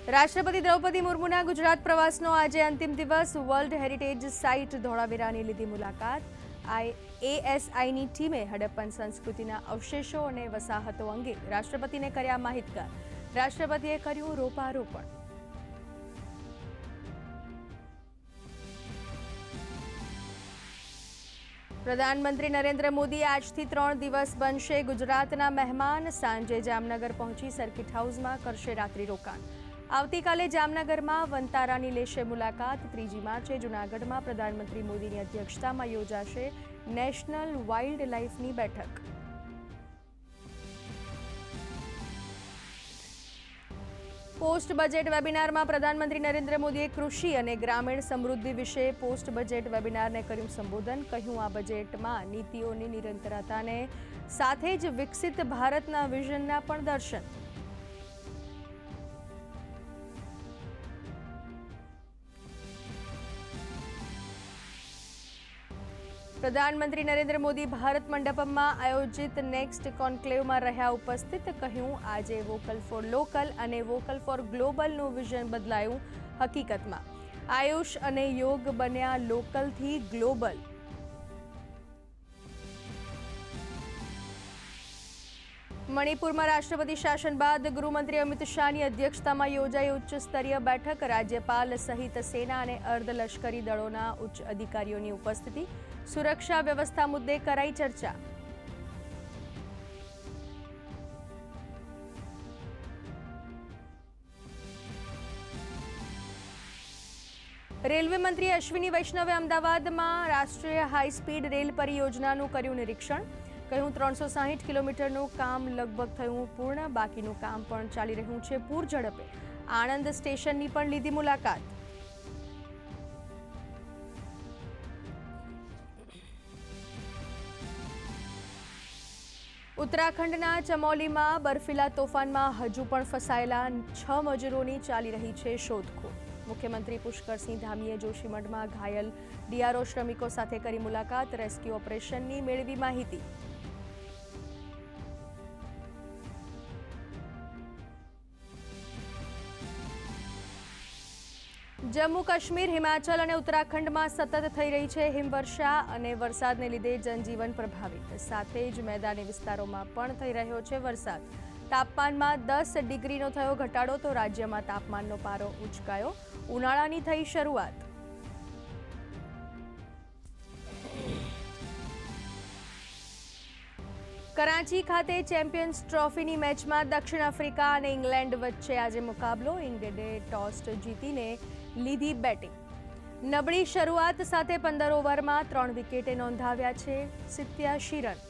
રાષ્ટ્રપતિ દ્રૌપદી મુર્મુના ગુજરાત પ્રવાસનો આજે અંતિમ દિવસ। વર્લ્ડ હેરિટેજ સાઇટ ધોળાવીરાની લીધી મુલાકાત। એએસઆઈની ટીમે હડપ્પન સંસ્કૃતિના અવશેષો અને વસાહતો અંગે રાષ્ટ્રપતિને કર્યા માહિતગાર। રાષ્ટ્રપતિએ કર્યું રોપારોપણ। પ્રધાનમંત્રી નરેન્દ્ર મોદી આજથી 3 દિવસ બનશે ગુજરાતના મહેમાન। સાંજે જામનગર પહોંચી સર્કિટ હાઉસમાં કરશે રાત્રિ રોકાણ। આવતીકાલે જામનગરમાં વનતારાની લેશે મુલાકાત। 3જી માર્ચે જૂનાગઢમાં પ્રધાનમંત્રી મોદીની અધ્યક્ષતામાં યોજાશે નેશનલ વાઇલ્ડ લાઇફની બેઠક। પોસ્ટ બજેટ વેબિનારમાં પ્રધાનમંત્રી નરેન્દ્ર મોદીએ કૃષિ અને ગ્રામીણ સમૃદ્ધિ વિશે પોસ્ટ બજેટ વેબિનારને કર્યું સંબોધન। કહ્યું, આ બજેટમાં નીતિઓની નિરંતરતાને સાથે જ વિકસિત ભારતના વિઝનના પણ દર્શન। પ્રધાનમંત્રી નરેન્દ્ર મોદી ભારત મંડપમમાં આયોજિત નેક્સ્ટ કોન્ક્લેવમાં રહ્યા ઉપસ્થિત। કહ્યું, આજે વોકલ ફોર લોકલ અને વોકલ ફોર ગ્લોબલનું વિઝન બદલાયું હકીકતમાં। આયુષ અને યોગ બન્યા લોકલથી ગ્લોબલ। મણિપુરમાં રાષ્ટ્રપતિ શાસન બાદ ગૃહમંત્રી અમિત શાહની અધ્યક્ષતામાં યોજાઈ ઉચ્ચ સ્તરીય બેઠક। રાજ્યપાલ સહિત સેના અને અર્ધલશ્કરી દળોના ઉચ્ચ અધિકારીઓની ઉપસ્થિતિ। સુરક્ષા વ્યવસ્થા મુદ્દે કરાઈ ચર્ચા। રેલવે મંત્રી અશ્વિની વૈષ્ણવે અમદાવાદમાં રાષ્ટ્રીય હાઈસ્પીડ રેલ પરિયોજનાનું કર્યું નિરીક્ષણ। કહ્યું, 360 કિલોમીટરનું કામ લગભગ થયું પૂર્ણ, બાકીનું કામ પણ ચાલી રહ્યું છે પૂર ઝડપે। આણંદ સ્ટેશનની પણ લીધી મુલાકાત। ઉત્તરાખંડના ચમોલીમાં બર્ફીલા તોફાનમાં હજુ પણ ફસાયેલા 6 મજૂરોની ચાલી રહી છે શોધખોળ। મુખ્યમંત્રી પુષ્કરસિંહ ધામીએ જોશીમઠમાં ઘાયલ ડીઆરઓ શ્રમિકો સાથે કરી મુલાકાત। રેસ્ક્યુ ઓપરેશનની મેળવી માહિતી। જમ્મુ કાશ્મીર, હિમાચલ અને ઉત્તરાખંડમાં સતત થઈ રહી છે હિમવર્ષા અને વરસાદને લીધે જનજીવન પ્રભાવિત। સાથે જ મેદાની વિસ્તારોમાં પણ થઈ રહ્યો છે વરસાદ। તાપમાનમાં 10 ડિગ્રીનો થયો ઘટાડો તો રાજ્યમાં તાપમાનનો પારો ઉંચકાયો। ઉનાળાની થઈ શરૂઆત। કરાંચી ખાતે ચેમ્પિયન્સ ટ્રોફીની મેચમાં દક્ષિણ આફ્રિકા અને ઇંગ્લેન્ડ વચ્ચે આજે મુકાબલો। ઇંગ્લેન્ડે ટોસ જીતીને લીધી બેટિંગ। નબળી શરૂઆત સાથે 15 ઓવરમાં 3 વિકેટે નોંધાવ્યા છે 87 રન।